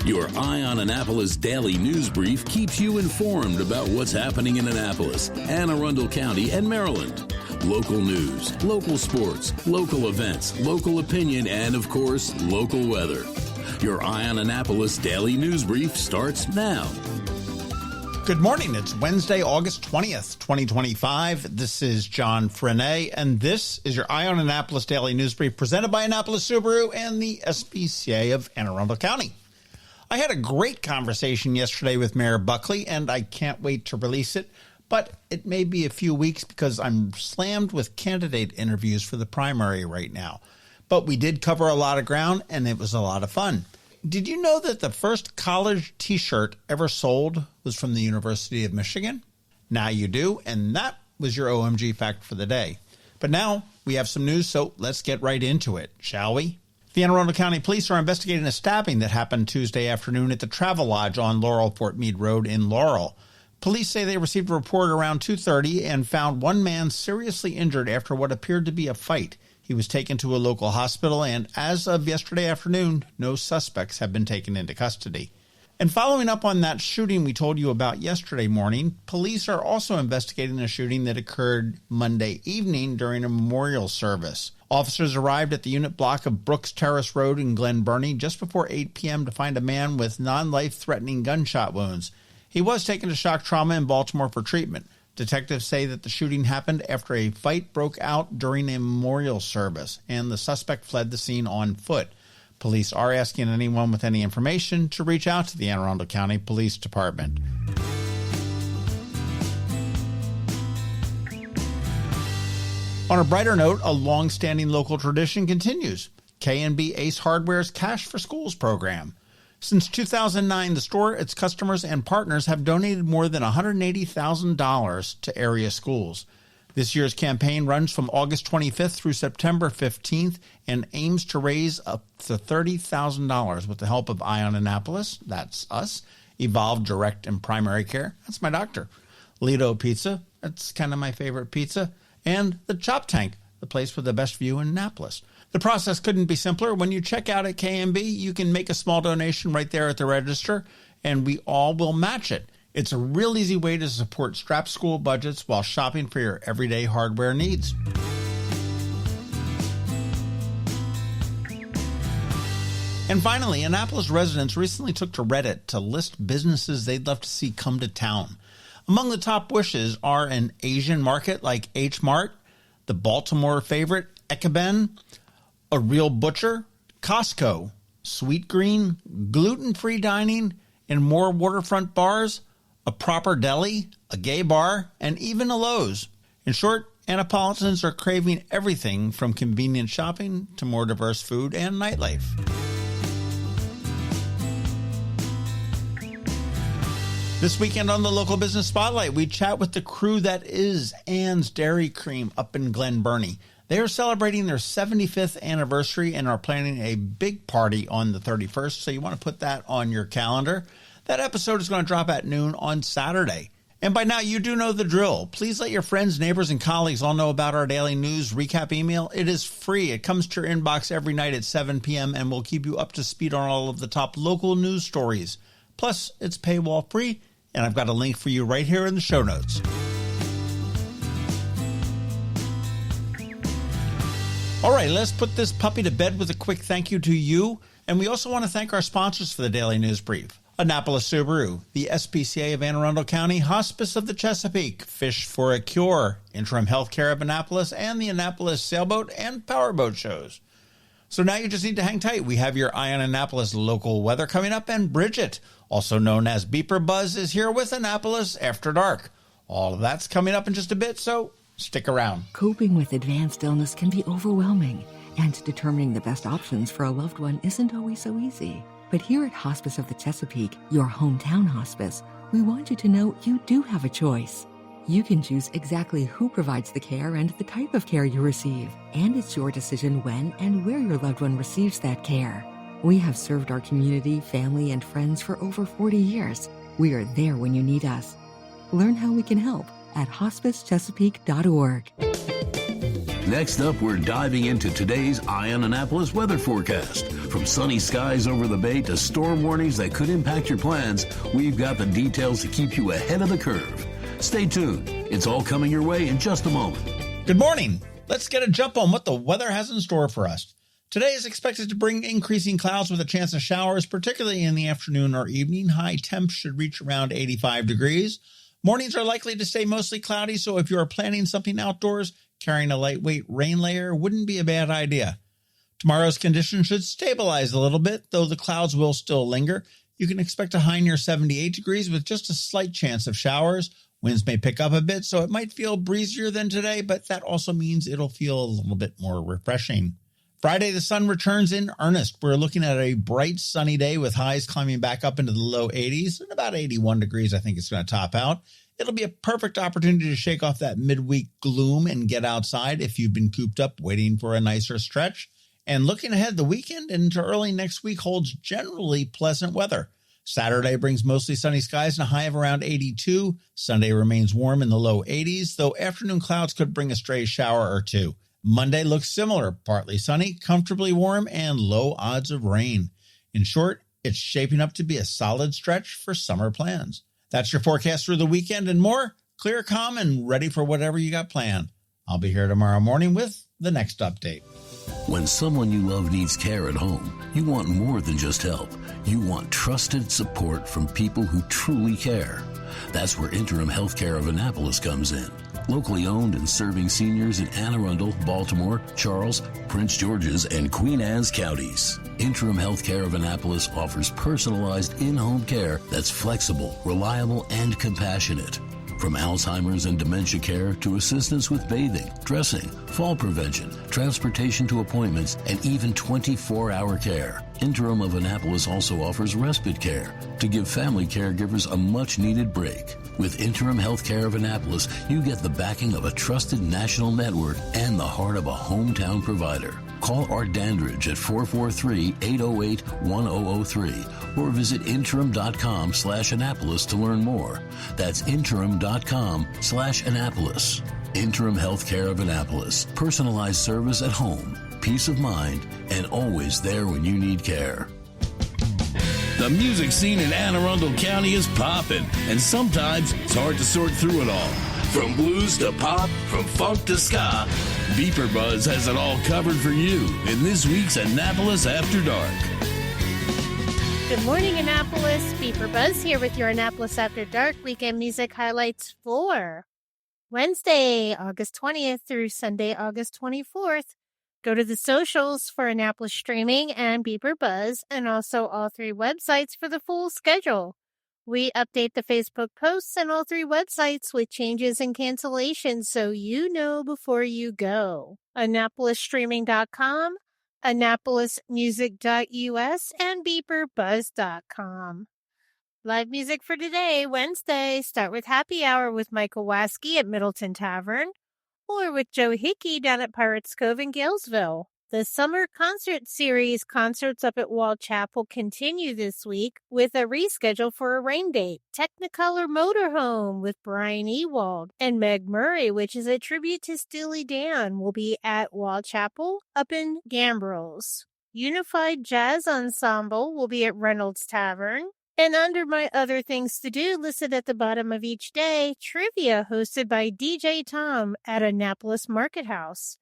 Your Eye on Annapolis daily news brief keeps you informed about what's happening in Annapolis, Anne Arundel County, and Maryland. Local news, local sports, local events, local opinion, and, of course, local weather. Your Eye on Annapolis daily news brief starts now. Good morning. It's Wednesday, August 20th, 2025. This is John Frenaye, and this is your Eye on Annapolis daily news brief presented by Annapolis Subaru and the SPCA of Anne Arundel County. I had a great conversation yesterday with Mayor Buckley, and I can't wait to release it, but it may be a few weeks because I'm slammed with candidate interviews for the primary right now. But we did cover a lot of ground, and it was a lot of fun. Did you know that the first college t-shirt ever sold was from the University of Michigan? Now you do, and that was your OMG fact for the day. But now we have some news, so let's get right into it, shall we? The Anne Arundel County Police are investigating a stabbing that happened Tuesday afternoon at the Travel Lodge on Laurel-Fort Meade Road in Laurel. Police say they received a report around 2:30 and found one man seriously injured after what appeared to be a fight. He was taken to a local hospital, and as of yesterday afternoon, no suspects have been taken into custody. And following up on that shooting we told you about yesterday morning, police are also investigating a shooting that occurred Monday evening during a memorial service. Officers arrived at the unit block of Brooks Terrace Road in Glen Burnie just before 8 p.m. to find a man with non-life-threatening gunshot wounds. He was taken to shock trauma in Baltimore for treatment. Detectives say that the shooting happened after a fight broke out during a memorial service, and the suspect fled the scene on foot. Police are asking anyone with any information to reach out to the Anne Arundel County Police Department. On a brighter note, a long-standing local tradition continues. K&B Ace Hardware's Cash for Schools program. Since 2009, the store, its customers, and partners have donated more than $180,000 to area schools. This year's campaign runs from August 25th through September 15th and aims to raise up to $30,000 with the help of Eye on Annapolis, that's us, Evolve Direct and Primary Care, that's my doctor, Lido Pizza, that's kind of my favorite pizza, and the Chop Tank, the place with the best view in Annapolis. The process couldn't be simpler. When you check out at K&B, you can make a small donation right there at the register, and we all will match it. It's a real easy way to support strapped school budgets while shopping for your everyday hardware needs. And finally, Annapolis residents recently took to Reddit to list businesses they'd love to see come to town. Among the top wishes are an Asian market like H Mart, the Baltimore favorite Ekeben, a real butcher, Costco, Sweet Green, gluten-free dining, and more waterfront bars, a proper deli, a gay bar, and even a Lowe's. In short, Annapolitans are craving everything from convenient shopping to more diverse food and nightlife. This weekend on the Local Business Spotlight, we chat with the crew that is Ann's Dairy Cream up in Glen Burnie. They are celebrating their 75th anniversary and are planning a big party on the 31st, so you want to put that on your calendar. That episode is going to drop at noon on Saturday. And by now, you do know the drill. Please let your friends, neighbors, and colleagues all know about our daily news recap email. It is free. It comes to your inbox every night at 7 p.m. and will keep you up to speed on all of the top local news stories. Plus, it's paywall free, and I've got a link for you right here in the show notes. All right, let's put this puppy to bed with a quick thank you to you. And we also want to thank our sponsors for the Daily News Brief. Annapolis Subaru, the SPCA of Anne Arundel County, Hospice of the Chesapeake, Fish for a Cure, Interim Healthcare of Annapolis, and the Annapolis Sailboat and Powerboat shows. So now you just need to hang tight. We have your Eye on Annapolis local weather coming up, and Bridget, also known as BeeprBuzz, is here with Annapolis After Dark. All of that's coming up in just a bit, so stick around. Coping with advanced illness can be overwhelming, and determining the best options for a loved one isn't always so easy. But here at Hospice of the Chesapeake, your hometown hospice, we want you to know you do have a choice. You can choose exactly who provides the care and the type of care you receive, and it's your decision when and where your loved one receives that care. We have served our community, family, and friends for over 40 years. We are there when you need us. Learn how we can help at hospicechesapeake.org. Next up, we're diving into today's Eye on Annapolis weather forecast. From sunny skies over the bay to storm warnings that could impact your plans, we've got the details to keep you ahead of the curve. Stay tuned. It's all coming your way in just a moment. Good morning. Let's get a jump on what the weather has in store for us. Today is expected to bring increasing clouds with a chance of showers, particularly in the afternoon or evening. High temps should reach around 85 degrees. Mornings are likely to stay mostly cloudy, so if you are planning something outdoors, carrying a lightweight rain layer wouldn't be a bad idea. Tomorrow's conditions should stabilize a little bit, though the clouds will still linger. You can expect a high near 78 degrees with just a slight chance of showers. Winds may pick up a bit, so it might feel breezier than today, but that also means it'll feel a little bit more refreshing. Friday, the sun returns in earnest. We're looking at a bright, sunny day with highs climbing back up into the low 80s, and about 81 degrees I think it's going to top out. It'll be a perfect opportunity to shake off that midweek gloom and get outside if you've been cooped up waiting for a nicer stretch. And looking ahead, the weekend into early next week holds generally pleasant weather. Saturday brings mostly sunny skies and a high of around 82. Sunday remains warm in the low 80s, though afternoon clouds could bring a stray shower or two. Monday looks similar, partly sunny, comfortably warm, and low odds of rain. In short, it's shaping up to be a solid stretch for summer plans. That's your forecast through the weekend and more. Clear, calm, and ready for whatever you got planned. I'll be here tomorrow morning with the next update. When someone you love needs care at home, you want more than just help. You want trusted support from people who truly care. That's where Interim Healthcare of Annapolis comes in. Locally owned and serving seniors in Anne Arundel, Baltimore, Charles, Prince George's, and Queen Anne's counties. Interim Healthcare of Annapolis offers personalized in-home care that's flexible, reliable, and compassionate. From Alzheimer's and dementia care to assistance with bathing, dressing, fall prevention, transportation to appointments, and even 24-hour care. Interim of Annapolis also offers respite care to give family caregivers a much-needed break. With Interim Healthcare of Annapolis, you get the backing of a trusted national network and the heart of a hometown provider. Call Art Dandridge at 443-808-1003 or visit interim.com/Annapolis to learn more. That's interim.com/Annapolis. Interim Healthcare of Annapolis. Personalized service at home, peace of mind, and always there when you need care. The music scene in Anne Arundel County is popping, and sometimes it's hard to sort through it all. From blues to pop, from funk to ska, BeeprBuzz has it all covered for you in this week's Annapolis After Dark. Good morning, Annapolis. BeeprBuzz here with your Annapolis After Dark weekend music highlights for Wednesday, August 20th through Sunday, August 24th. Go to the socials for Annapolis Streaming and BeeprBuzz, and also all three websites for the full schedule. We update the Facebook posts and all three websites with changes and cancellations so you know before you go. AnnapolisStreaming.com, AnnapolisMusic.us, and BeeprBuzz.com. Live music for today, Wednesday. Start with Happy Hour with Michael Waskey at Middleton Tavern, or with Joe Hickey down at Pirates Cove in Galesville. The summer concert series Concerts Up at Wall Chapel continue this week with a reschedule for a rain date. Technicolor Motorhome with Brian Ewald and Meg Murray, which is a tribute to Steely Dan, will be at Wall Chapel up in Gambrills. Unified Jazz Ensemble will be at Reynolds Tavern. And under my other things to do listed at the bottom of each day, trivia hosted by DJ Tom at Annapolis Market House.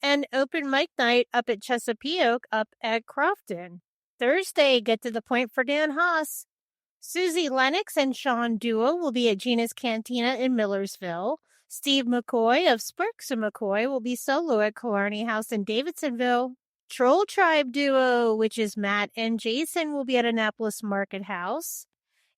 And open mic night up at Chesapeake up at Crofton. Thursday, get to the point for Dan Haas. Susie Lennox and Sean Duo will be at Gina's Cantina in Millersville. Steve McCoy of Sparks and McCoy will be solo at Killarney House in Davidsonville. Troll Tribe Duo, which is Matt and Jason, will be at Annapolis Market House.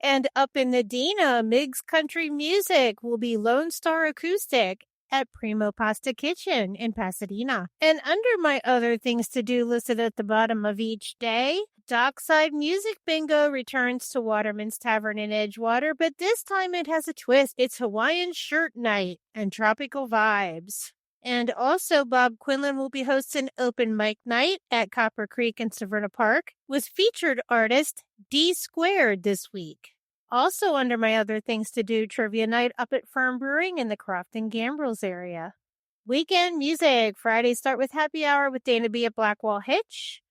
And up in Medina, Miggs Country Music will be Lone Star Acoustic at Primo Pasta Kitchen in Pasadena. And under my other things to do listed at the bottom of each day, Dockside Music Bingo returns to Waterman's Tavern in Edgewater, but this time it has a twist. It's Hawaiian Shirt Night and Tropical Vibes. And also, Bob Quinlan will be hosting open mic night at Copper Creek in Severna Park with featured artist D Squared this week. Also under my other things to do, trivia night up at Firm Brewing in the Crofton Gambrills area. Weekend music. Fridays start with happy hour with Dana B at Blackwall Hitch.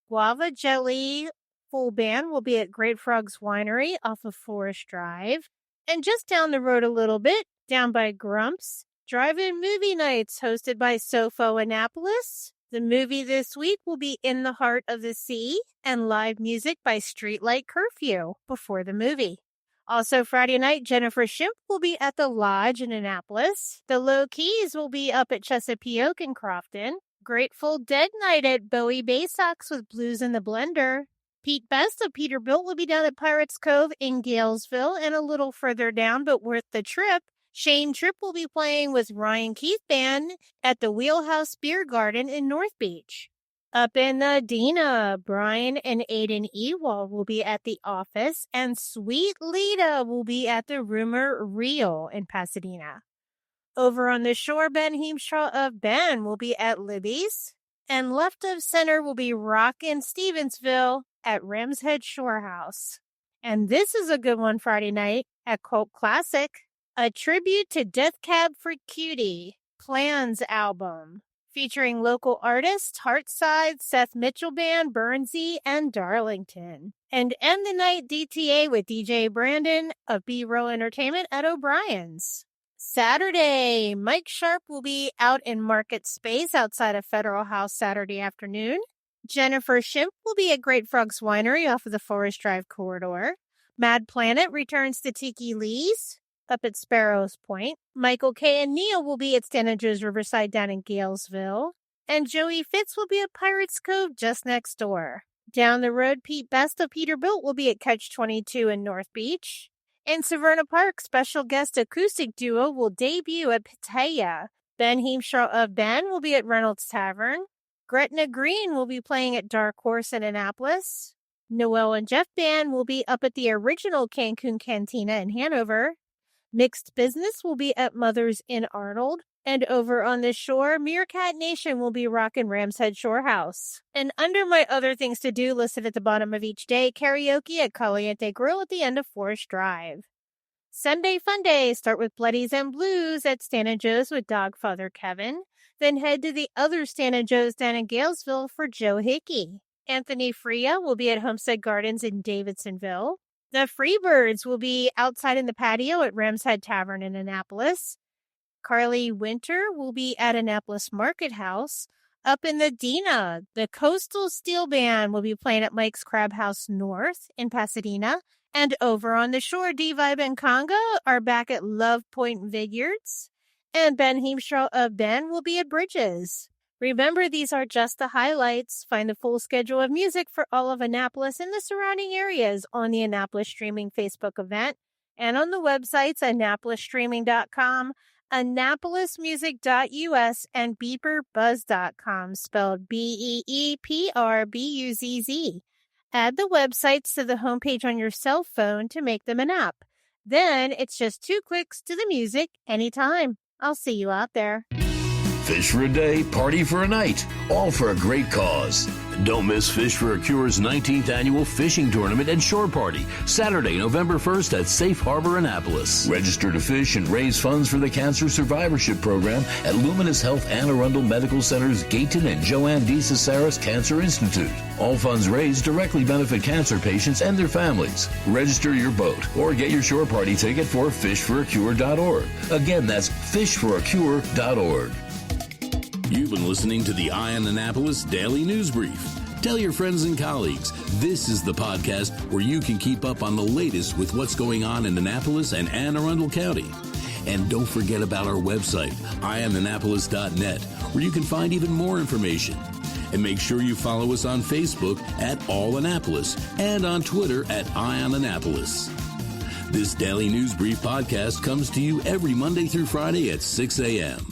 Guava Jelly full band will be at Great Frogs Winery off of Forest Drive. And just down the road a little bit, down by Grumps, drive-in movie nights hosted by Sofo Annapolis. The movie this week will be In the Heart of the Sea, and live music by Streetlight Curfew before the movie. Also Friday night, Jennifer Shimp will be at the Lodge in Annapolis. The Low Keys will be up at Chesapeake and Crofton. Grateful Dead night at Bowie Bay Sox with Blues in the Blender. Pete Best of Peterbilt will be down at Pirates Cove in Galesville, and a little further down but worth the trip, Shane Tripp will be playing with Ryan Keith Band at the Wheelhouse Beer Garden in North Beach. Up in Dina, Brian and Aiden Ewald will be at the Office, and Sweet Lita will be at the Rumor Reel in Pasadena. Over on the shore, Ben Heemstra of Ben will be at Libby's, and left of center will be Rock in Stevensville at Ram's Head Shore House. And this is a good one Friday night at Cult Classic. A tribute to Death Cab for Cutie, Plans album, featuring local artists Heartside, Seth Mitchell Band, Burnsy, and Darlington. And end the night DTA with DJ Brandon of B-Roll Entertainment at O'Brien's. Saturday, Mike Sharp will be out in Market Space outside of Federal House Saturday afternoon. Jennifer Shimp will be at Great Frogs Winery off of the Forest Drive corridor. Mad Planet returns to Tiki Lee's up at Sparrows Point. Michael K. and Neil will be at Santa Joe's Riverside down in Galesville. And Joey Fitz will be at Pirates Cove just next door. Down the road, Pete Best of Peterbilt will be at Catch 22 in North Beach. In Severna Park, special guest acoustic duo will debut at Pattaya. Ben Heemstra of Ben will be at Reynolds Tavern. Gretna Green will be playing at Dark Horse in Annapolis. Noel and Jeff Band will be up at the original Cancun Cantina in Hanover. Mixed Business will be at Mother's in Arnold. And over on the shore, Meerkat Nation will be rocking Ram's Head Shore House. And under my other things to do listed at the bottom of each day, karaoke at Caliente Grill at the end of Forest Drive. Sunday Fun Day, start with Bloodies and Blues at Santa Joe's with Dogfather Kevin. Then head to the other Santa Joe's down in Galesville for Joe Hickey. Anthony Freya will be at Homestead Gardens in Davidsonville. The Freebirds will be outside in the patio at Ram's Head Tavern in Annapolis. Carly Winter will be at Annapolis Market House. Up in the Dina, the Coastal Steel Band will be playing at Mike's Crab House North in Pasadena. And over on the shore, D-Vibe and Conga are back at Love Point Vineyards. And Ben Heemstra of Ben will be at Bridges. Remember, these are just the highlights. Find the full schedule of music for all of Annapolis and the surrounding areas on the Annapolis Streaming Facebook event and on the websites AnnapolisStreaming.com, AnnapolisMusic.us, and BeeprBuzz.com, spelled BeeprBuzz. Add the websites to the homepage on your cell phone to make them an app. Then it's just 2 clicks to the music anytime. I'll see you out there. Fish for a day, party for a night, all for a great cause. Don't miss Fish for a Cure's 19th annual fishing tournament and shore party, Saturday, November 1st at Safe Harbor, Annapolis. Register to fish and raise funds for the Cancer Survivorship Program at Luminous Health Anne Arundel Medical Center's Gayton and Joanne D. Cesaris Cancer Institute. All funds raised directly benefit cancer patients and their families. Register your boat or get your shore party ticket for fishforacure.org. Again, that's fishforacure.org. You've been listening to the Eye on Annapolis Daily News Brief. Tell your friends and colleagues, this is the podcast where you can keep up on the latest with what's going on in Annapolis and Anne Arundel County. And don't forget about our website, eyeonannapolis.net, where you can find even more information. And make sure you follow us on Facebook at All Annapolis and on Twitter at Eye on Annapolis. This Daily News Brief podcast comes to you every Monday through Friday at 6 a.m.